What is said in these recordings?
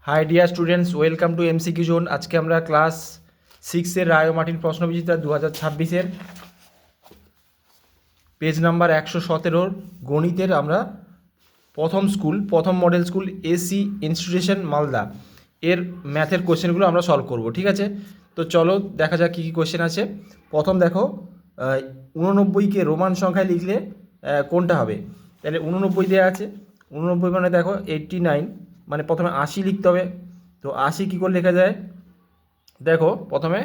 High dear students, welcome to MCQ zone. আজকে আমরা class 6-এর রায় ও Martin প্রশ্নবিচিত্রা 2026-এর page number 117 গণিতের আমরা প্রথম model school AC institution Malda এর ম্যাথের কোশ্চেনগুলো আমরা সলভ করব। ঠিক আছে, তো চলো দেখা যাক কী কী কোশ্চেন আছে। প্রথম দেখো, 89কে রোমান সংখ্যায় লিখলে কোনটা হবে? তাহলে 89 দেওয়া আছে, 89 মানে দেখো 89, মানে প্রথমে 80 লিখতে হবে। তো 80 কী করে লেখা যায়? দেখো প্রথমে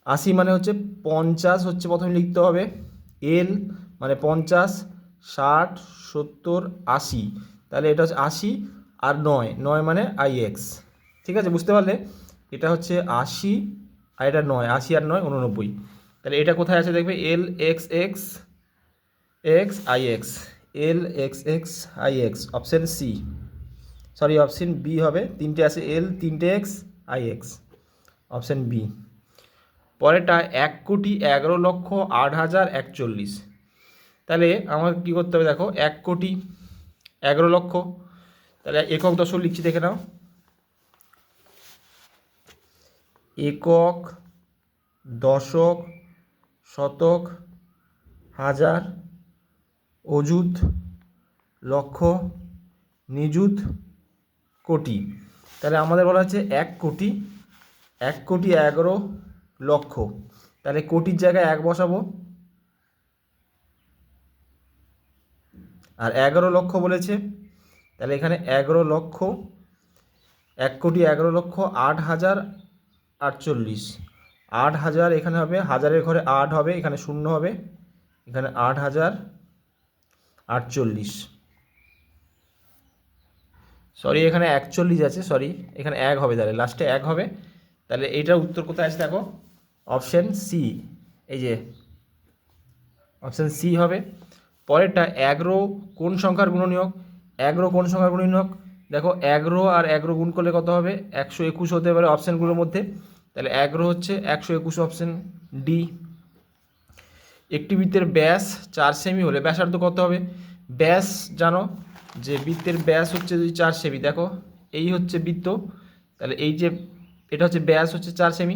80 মানে হচ্ছে 50 হচ্ছে প্রথমে লিখতে হবে। এল মানে 50, 60, 70, 80, তাহলে এটা হচ্ছে 80 আর 9 মানে IX। ঠিক আছে, বুঝতে পারলে? এটা হচ্ছে 80 আর এটা 9, 80 আর 9 89। তাহলে এটা কোথায় আছে দেখবে? L X X X IX, L X X IX, option C, sorry option B হবে। তিনটে আছে এল, তিনটে এক্স, IX, অপশান বি। পরেরটা 1,11,08,041। তাহলে আমার কী করতে হবে? দেখো 1,11,00,000, তাহলে একক দশক লিখছি, দেখে নাও। একক, দশক, শতক, হাজার, অযুত, লক্ষ, নিযুত, কোটি। তাহলে আমাদের বলা হচ্ছে 1,11,00,000। তাহলে কোটির জায়গায় 1 বসাবো, আর 11 লক্ষ বলেছে, তাহলে এখানে 11 লক্ষ, 1,11,08,048। 8,000 এখানে হবে, হাজারের ঘরে 8 হবে, এখানে 0 হবে, এখানে 8,048। সরি, এখানে 41 আছে, সরি এখানে 1 হবে, তাহলে লাস্টে 1 হবে। তাহলে এইটার উত্তর কোথায় আছে দেখো? অপশান সি, এই যে অপশান সি হবে। পরেরটা 11 কোন সংখ্যার গুণনীয়ক? 11 কোন সংখ্যার গুণনীয়ক? দেখো 11 আর 11 গুণ করলে কত হবে? 121 হতে পারে অপশানগুলোর মধ্যে, তাহলে 11 হচ্ছে 121, অপশান ডি। একটি বৃত্তের ব্যাস 4 সেমি হলে ব্যাসার্ধ কত হবে? ব্যাস জানো যে বৃত্তের ব্যাস হচ্ছে যদি 4 সেমি, দেখো এই হচ্ছে বৃত্ত, তাহলে এই যে এটা হচ্ছে ব্যাস হচ্ছে 4 সেমি,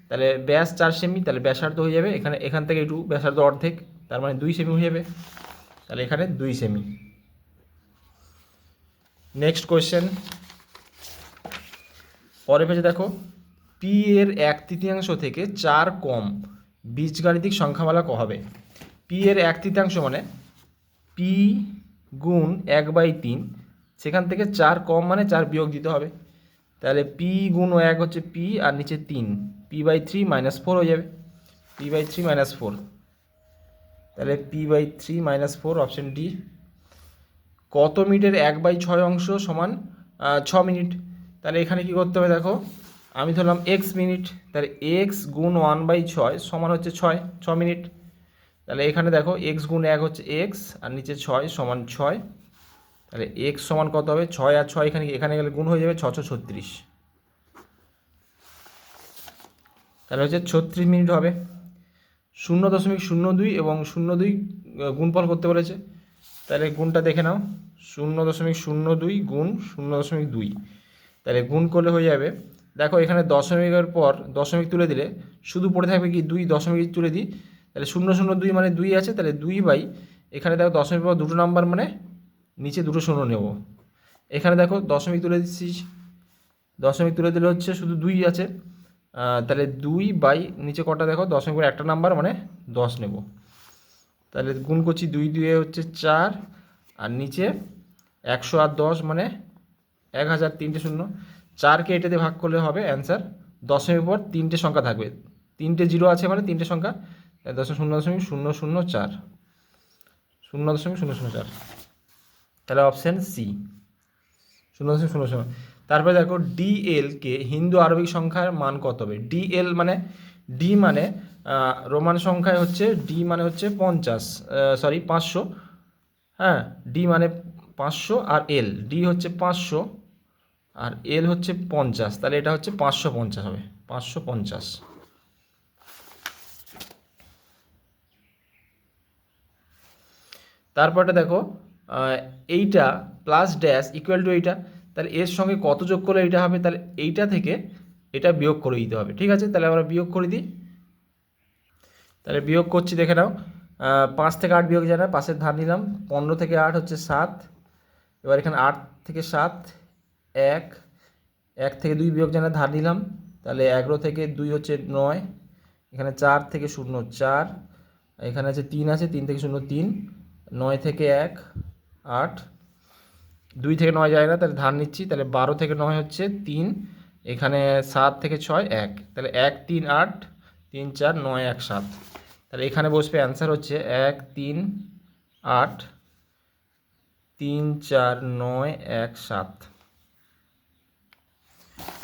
তাহলে ব্যাস 4 সেমি, তাহলে ব্যাসার্ধ হয়ে যাবে এখান থেকে একটু ব্যাসার্ধ অর্ধেক, তার মানে 2 সেমি হয়ে যাবে, তাহলে এখানে 2 সেমি। নেক্সট কোয়েশ্চেন, পরের পেজে দেখো, পি এর 1/3 থেকে 4 কম বীজগাণিতিক সংখ্যামালা হবে। পি এর 1/3 মানে পি গুণ 1/3, সেখান থেকে 4 কম মানে 4 বিয়োগ দিতে হবে। তাহলে পি গুণ 1 হচ্ছে পি, আর নিচে 3, p/3 -4 হয়ে যাবে, p/3 -4, তাহলে p/3 -4, অপশন ডি। কত মিনিটের 1/6 অংশ সমান 6 মিনিট? তাহলে এখানে কি করতে হবে? দেখো আমি ধরলাম x মিনিট, তাহলে x গুণ 1/6 সমান হচ্ছে 6 মিনিট। তাহলে এখানে দেখো x গুণ 1 হচ্ছে x, আর নিচে 6 সমান 6, তাহলে x সমান কত হবে? 6 আর 6 এখানে গেলে গুণ হয়ে যাবে, 636, তাহলে হচ্ছে 36 মিনিট হবে। 0.02 এবং 0.2 গুণফল করতে বলেছে, তাহলে গুণটা দেখে নাও। 0.02 গুণ 0.2, তাহলে গুণ করলে হয়ে যাবে। দেখো এখানে দশমিকের পর দশমিক তুলে দিলে শুধু পড়ে থাকবে কি 2, দশমিক তুলে দিই, তাহলে 0.02 মানে 2 আছে, তাহলে 2 বাই, এখানে দেখো দশমিক পর দুটো নাম্বার মানে নিচে দুটো শূন্য নেব। এখানে দেখো দশমিক তুলে দিচ্ছি, দশমিক তুলে দিলে হচ্ছে শুধু 2 আছে, তাহলে 2 বাই নিচে কটা দেখো দশমিক পর একটা নাম্বার মানে 10 নেব। তাহলে গুণ করছি, 2 2 হচ্ছে 4, আর নিচে 100 আর 10 মানে 1000, 3টে শূন্য, 4কে এটাতে ভাগ করলে হবে অ্যান্সার। দশমিক পর 3টে সংখ্যা থাকবে, 3টে জিরো আছে মানে 3টে সংখ্যা, 0.004, 0.004, তাহলে অপশান সি, 0.00। তারপরে দেখো ডিএলকে হিন্দু আরবিক সংখ্যার মান কত হবে? ডিএল মানে ডি মানে রোমান সংখ্যায় হচ্ছে ডি মানে হচ্ছে 50, সরি 500, হ্যাঁ ডি মানে 500, আর এল ডি হচ্ছে 500 আর এল হচ্ছে 50, তাহলে এটা হচ্ছে 550 হবে, 550। তারপরটা দেখো, এইটা প্লাস ড্যাশ ইকুয়াল টু এইটা, তাহলে এর সঙ্গে কত যোগ করলে এইটা হবে, তাহলে এইটা থেকে এটা বিয়োগ করে দিতে হবে। ঠিক আছে, তাহলে আমরা বিয়োগ করে দিই। তাহলে বিয়োগ করছি, দেখে নাও। 5 থেকে 8 বিয়োগ যায় না, পাশের ধার নিলাম। 15 থেকে 8 হচ্ছে 7। এবার এখানে 8 থেকে 7 1, 1 থেকে 2 বিয়োগ যায় না, ধার নিলাম। তাহলে 11 থেকে 2 হচ্ছে 9, এখানে 4 থেকে 0 4, এখানে আছে 3 আছে, 3 থেকে 0 3, 9 থেকে 1 8, 2 থেকে 9 যায় না, তাহলে ধার নিচ্ছি। তাহলে 12 থেকে 9 হচ্ছে 3, এখানে 7 থেকে 6 1, তাহলে 1 3 8 3 4 9 1 7। তাহলে এখানে বসবে, অ্যান্সার হচ্ছে 1 3 8 3 4 9 1 7।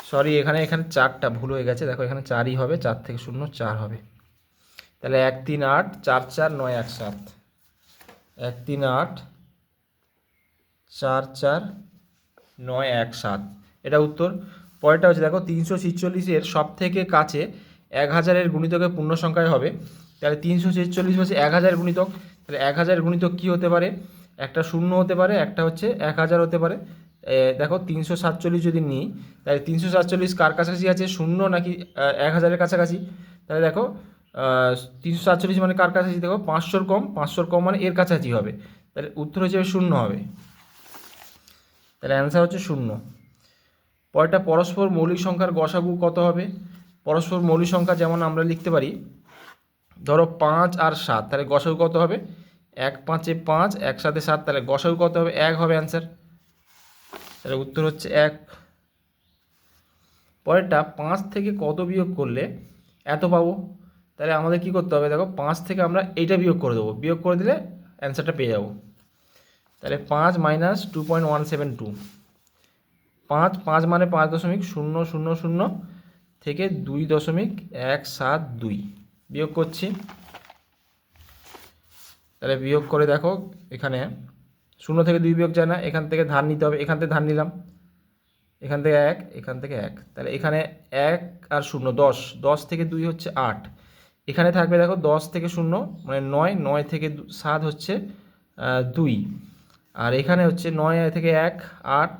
সরি, এখানে 4টা ভুল হয়ে গেছে, দেখো এখানে 4ই হবে, 4 থেকে 0 4 হবে। তাহলে 1 3 8 4 4 9 1 7, 1 3 8 4 4 9 1 7, এটা উত্তর। পরেরটা হচ্ছে দেখো 346-এর সব থেকে কাছে 1000-এর গুণিতকের পূর্ণ সংখ্যায় হবে। তাহলে 346 হচ্ছে 1000 গুণিতক, তাহলে 1000 গুণিতক কী হতে পারে? একটা 0 হতে পারে, একটা হচ্ছে 1000 হতে পারে। দেখো 347 যদি নিই, তাহলে 347 কার কাছাকাছি আছে, 0 নাকি 1000-এর কাছাকাছি? তাহলে দেখো 347 মানে কার কাছাকাছি, দেখো 500-র কম, 500-র কম মানে এর কাছাকাছি হবে, তাহলে উত্তর হচ্ছে 0 হবে। তাহলে অ্যান্সার হচ্ছে 0। পরেরটা পরস্পর মৌলিক সংখ্যার গসাগু কত হবে? পরস্পর মৌলিক সংখ্যা যেমন আমরা লিখতে পারি, ধরো 5 আর 7, তাহলে গসাগু কত হবে? 1 5 এ 5, 1 7 এ 7, তাহলে গসাগু কত হবে? 1 হবে অ্যান্সার। তাহলে উত্তর হচ্ছে 1। পরেরটা 5 থেকে কত বিয়োগ করলে এত পাবো? তাহলে আমাদের কি করতে হবে? দেখো 5 থেকে আমরা এইটা বিয়োগ করে দেবো, বিয়োগ করে দিলে অ্যান্সারটা পেয়ে যাবো। তাহলে 5 মাইনাস 2.172, 5 মানে 5.000 থেকে 2.172 বিয়োগ করছি। তাহলে বিয়োগ করে দেখো, এখানে 0 থেকে 2 বিয়োগ যায় না, এখান থেকে ধার নিতে হবে, এখান থেকে ধার নিলাম, এখান থেকে 1, এখান থেকে 1, তাহলে এখানে 1 আর 0 10, 10 থেকে 2 হচ্ছে 8, এখানে থাকবে দেখো 10 থেকে 0 মানে 9, 9 থেকে 7 হচ্ছে 2, আর এখানে হচ্ছে 9 থেকে 1 8,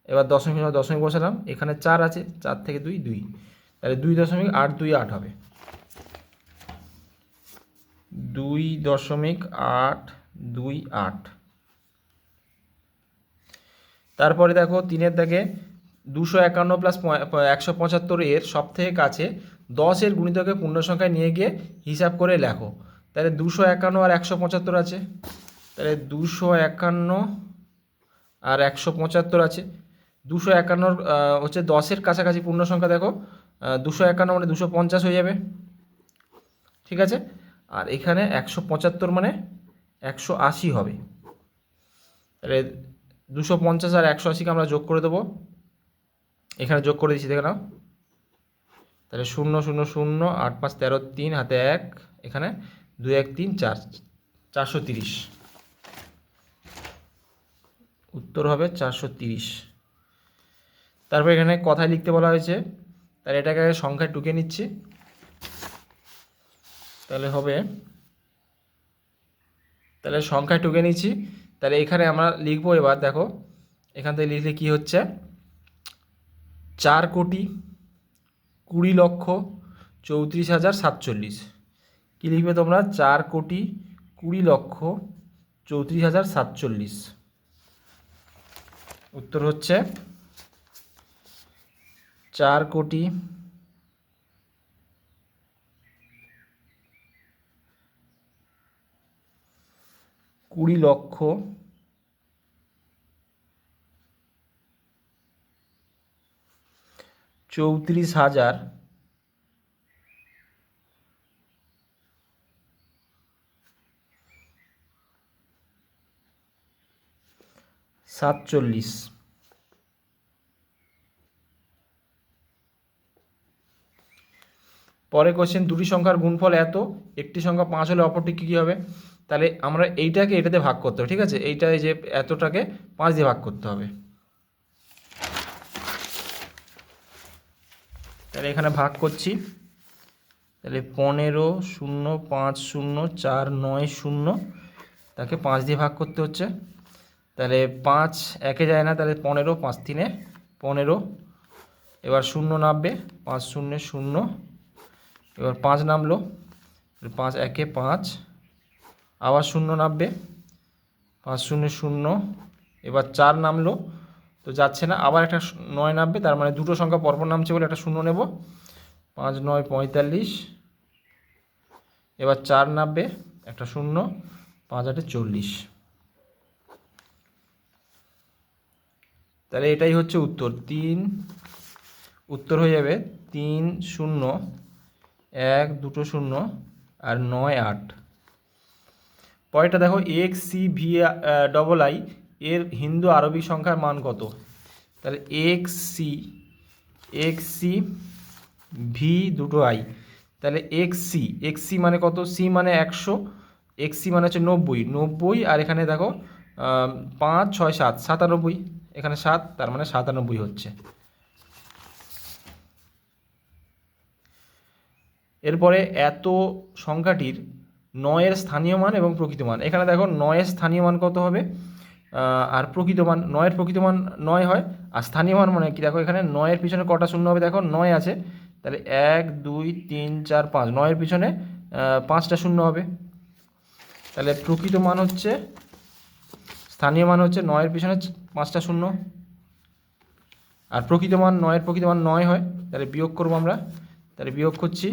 এবার দশমিক দশমিক বসালাম, এখানে 4 আছে, 4 থেকে 2 2, তাহলে 2.828 হবে, 2.828। তারপরে দেখো 3-এর দাগে 251 প্লাস 175 এর সব থেকে কাছে 10-এর গুণিতকে পূর্ণ সংখ্যায় নিয়ে গিয়ে হিসাব করে লেখো। তাহলে 251 আর 175 আছে, তাহলে 251 আর 175 আছে। 251 হচ্ছে 10-এর কাছাকাছি পূর্ণ সংখ্যা, দেখো 251 মানে 250 হয়ে যাবে, ঠিক আছে। আর এখানে 175 মানে 180 হবে। তাহলে 250 আর 180কে আমরা যোগ করে দেবো, এখানে যোগ করে দিচ্ছি, দেখে নাও। তাহলে 0 0 0 8 5 13 3 হাতে 1, এখানে 2 1 3 4, 430, উত্তর হবে 430। তারপর এখানে কথায় লিখতে বলা হয়েছে, তাহলে এটাকে সংখ্যায় টুকে নিচ্ছি, তাহলে হবে, তাহলে সংখ্যায় টুকে নিচ্ছি। তাহলে এখানে আমরা লিখবো, এবার দেখো এখান থেকে লিখলে কি হচ্ছে, 4,20,34,047। কী লিখবে তোমরা? 4,20,34,047। উত্তর হচ্ছে 4,20,34,047। পরে কোশ্চেন, দুটি সংখ্যার গুণফল এত, একটি সংখ্যা 5 হলে অপরটি কী হবে? তাহলে আমরা এইটাকে এটাতে ভাগ করতে হবে, ঠিক আছে, এইটা যে এতটাকে 5 দিয়ে ভাগ করতে হবে। তাহলে এখানে ভাগ করছি, তাহলে 15 0 5 0 4 9 0, তাকে 5 দিয়ে ভাগ করতে হচ্ছে। তাহলে 5 একে যায় না, তাহলে 15, 5 3 15। এবার 0 নামবে, 5 0 0। এবার 5 নামলো, 5 একে 5। আবার 0 নামবে, 5 0 0। এবার 4 নামলো, তো যাচ্ছে না, আবার একটা 9 নামবে, তার মানে দুটো সংখ্যা পরপর নামছে বলে একটা 0 নেব। 5 9 45। এবার 4 নামবে, একটা 0, 5 8 40। তাহলে এটাই হচ্ছে উত্তর। উত্তর হয়ে যাবে 3 0 1 2 0 আর 9 8। পরেরটা দেখো, XCVII এর হিন্দু আরবি সংখ্যার মান কত? তাহলে XC ভি দুটো আই, তাহলে XC মানে কত? সি মানে 100, XC মানে হচ্ছে 90, আর এখানে দেখো 5 6 7 97, এখানে 7, তার মানে 97 হচ্ছে। এরপরে এত সংখ্যাটির 9 স্থানীয় মান এবং প্রকৃত মান। এখানে দেখো 9 স্থানীয় মান কত হবে আর প্রকৃত মান, 9 প্রকৃত মান 9 হয়, আর স্থানীয় মান মানে কি? দেখো এখানে 9 পিছনে কটা শূন্য হবে? দেখো 9 আছে, তাহলে 1 2 3 4 5, 9 পিছনে 5টা শূন্য হবে। তাহলে প্রকৃত মান হচ্ছে, স্থানীয় মান হচ্ছে 9 পিছনে 5টা শূন্য, আর প্রকৃত মান 9 প্রকৃত মান 9 হয়। তাহলে বিয়োগ করবো আমরা, তাহলে বিয়োগ করছি,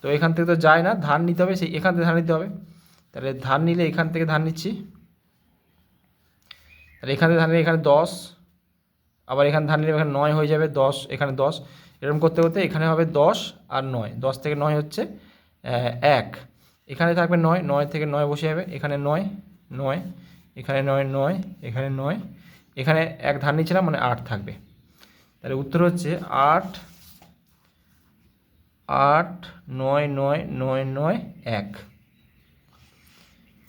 তো এখান থেকে তো যায় না, ধার নিতে হবে, সেই এখান থেকে ধার নিতে হবে। তাহলে ধার নিলে এখান থেকে ধার নিচ্ছি, তাহলে এখান থেকে ধার নিলে এখানে 10, আবার এখানে ধার নিলে এখানে 9 হয়ে যাবে, 10 এখানে 10, এরকম করতে করতে এখানে হবে 10 আর 9, 10 থেকে 9 হচ্ছে 1, এখানে থাকবে 9, 9 থেকে 9 বসে যাবে, এখানে 9 9, এখানে 9 9, এখানে 9, এখানে 1 ধার নিচ্ছিলাম মানে 8 থাকবে। তাহলে উত্তর হচ্ছে 8 8 9 9 9 9 1।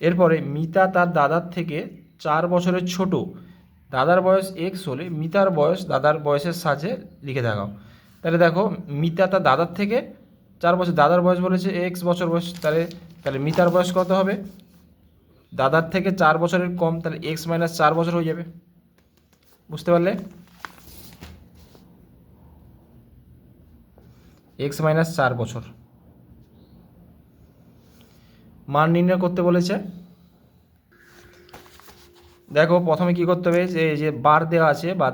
এরপরে মিতা তার দাদার থেকে 4 বছরের ছোট, দাদার বয়স x হলে মিতার বয়স দাদার বয়সের সাথে লিখে দেখাও। তাহলে দেখো মিতা তার দাদার থেকে 4 বছর, দাদার বয়স বলেছে x বছর বয়স, তাহলে মিতার বয়স কত হবে? দাদার থেকে 4 বছরের কম, তাহলে x - 4 বছর হয়ে যাবে। বুঝতে পারলে? x - 4 বছর। মান নির্ণয় করতে বলেছে। দেখো প্রথমে কি করতে হবে, যে বার দেওয়া আছে বা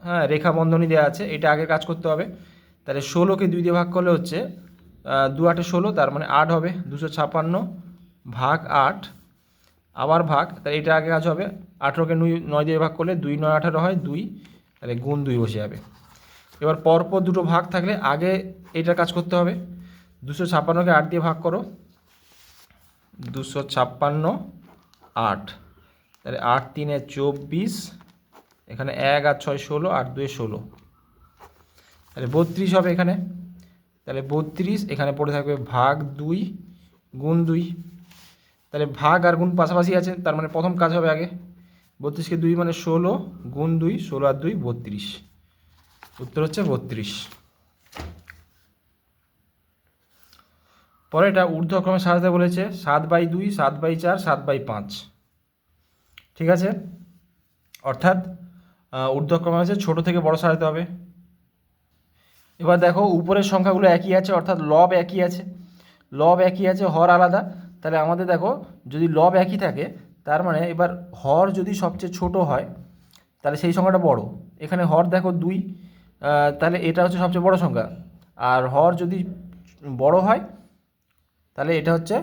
হ্যাঁ রেখা বন্ধনী দেওয়া আছে, এটা আগে কাজ করতে হবে। তাহলে 16কে 2 দিয়ে ভাগ করলে হচ্ছে 2 8 16, তার মানে 8 হবে, 256 ভাগ 8, আবার ভাগ, তাহলে এটা আগে কাজ হবে। 18কে 9 দিয়ে ভাগ করলে 2 9 18 হয় 2, তাহলে গুণ 2 বসে যাবে। এবার পরপর দুটো ভাগ থাকলে আগে এইটার কাজ করতে হবে। 256কে 8 দিয়ে ভাগ করো, 256 8, তাহলে 8 3 24, এখানে 1 আর 6 16, 8 2 16, তাহলে 32 হবে এখানে। তাহলে 32, এখানে পড়ে থাকবে ভাগ 2 গুণ 2, তাহলে ভাগ আর গুণ পাশাপাশি আছে, তার মানে প্রথম কাজ হবে আগে। 32কে 2 মানে 16, গুণ 2, 16 আর 2 32, উত্তর হচ্ছে 32। পরে এটা ঊর্ধ্বক্রমে সাজাতে বলেছে, 7/2 7/4 7/5, ঠিক আছে। অর্থাৎ ঊর্ধ্বক্রমে হচ্ছে ছোটো থেকে বড় সাজাতে হবে। এবার দেখো উপরের সংখ্যাগুলো একই আছে, অর্থাৎ লব একই আছে, হর আলাদা। তাহলে আমাদের দেখো যদি লব একই থাকে, তার মানে এবার হর যদি সবচেয়ে ছোট হয় তাহলে সেই সংখ্যাটা বড়। এখানে হর দেখো 2, তাহলে এটা হচ্ছে সবচেয়ে বড় সংখ্যা, আর হর যদি বড় হয় তাহলে এটা হচ্ছে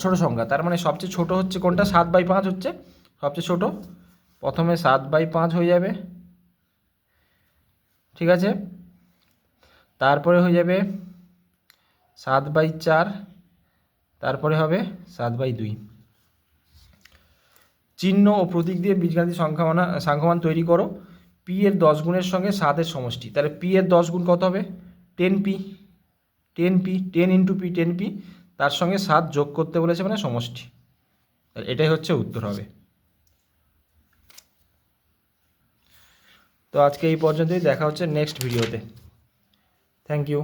ছোট সংখ্যা। তার মানে সবচেয়ে ছোট হচ্ছে কোনটা? 7/5 হচ্ছে সবচেয়ে ছোট। প্রথমে 7/5 হয়ে যাবে, ঠিক আছে। তারপরে হয়ে যাবে 7/4, তারপরে হবে 7/2। চিহ্ন ও প্রতীক দিয়ে বীজগাণিতিক সংখ্যামান তৈরি করো। পি এর 10 গুণের সঙ্গে 7 এর সমষ্টি। তাহলে পি এর 10 গুণ কত হবে? 10p, 10 ইন্টু পি 10p, তার সঙ্গে 7 যোগ করতে বলেছে মানে সমষ্টি। তাহলে এটাই হচ্ছে উত্তর হবে। তো আজকে এই পর্যন্তই, দেখা হচ্ছে নেক্সট ভিডিওতে। Thank you.